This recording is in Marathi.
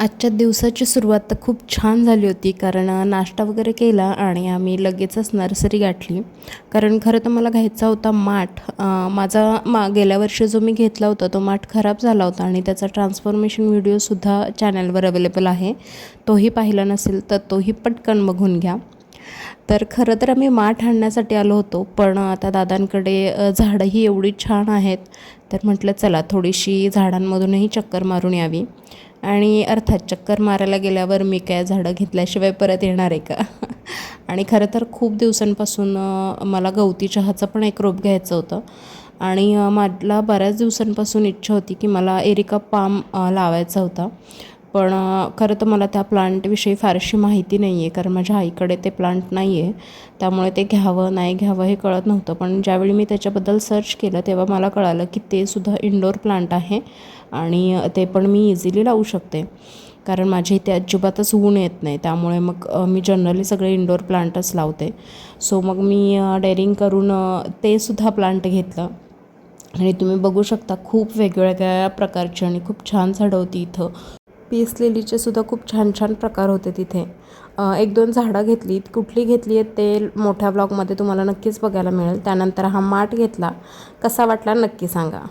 आजच्या दिवसाची सुरुवात तर खूप छान झाली होती, कारण नाश्ता वगैरे केला आणि आम्ही लगेचच नर्सरी गाठली. कारण खरं तर मला घ्यायचा होता माठ. माझा गेल्या वर्षी जो मी घेतला होता तो माठ खराब झाला होता आणि त्याचा ट्रान्सफॉर्मेशन व्हिडिओसुद्धा चॅनलवर अवेलेबल आहे. तोही पाहिला नसेल तर तोही पटकन बघून घ्या. तर खरं तर आम्ही माठ आणण्यासाठी आलो होतो, पण आता दादांकडे झाडंही एवढी छान आहेत, तर म्हटलं चला थोडीशी झाडांमधूनही चक्कर मारून यावी. आणि अर्थात चक्कर मारायला गेल्यावर मी काय झाडं घेतल्याशिवाय परत येणार आहे का? आणि खरं तर खूप दिवसांपासून मला गवती चहाचं पण एक रोप घ्यायचं होतं आणि मला बऱ्याच दिवसांपासून इच्छा होती की मला एरिका पाम लावायचा होता. पण खरं तर मला त्या प्लांटविषयी फारशी माहिती नाही आहे, कारण माझ्या आईकडे ते प्लांट नाही आहे. त्यामुळे ते घ्यावं नाही घ्यावं हे कळत नव्हतं. पण ज्यावेळी मी त्याच्याबद्दल सर्च केलं तेव्हा मला कळालं की ते सुद्धा इंडोर प्लांट आहे आणि ते पण मी इझिली लावू शकते, कारण माझ्या इथे अजिबातच ऊन येत नाही. त्यामुळे मग मी जनरली सगळे इंडोर प्लांटच लावते. सो मग मी डेअरिंग करून ते सुद्धा प्लांट घेतलं आणि तुम्ही बघू शकता खूप वेगवेगळ्या प्रकारची आणि खूप छान झाडं होती इथं. पीस लिलीचे सुद्धा खूप छान छान प्रकार होते तिथे. एक दोन झाडं घेतली, कुठली घेतली आहेत ते मोठ्या ब्लॉगमध्ये तुम्हाला नक्कीच बघायला मिळेल. त्यानंतर हा माठ घेतला. कसा वाटला नक्की सांगा.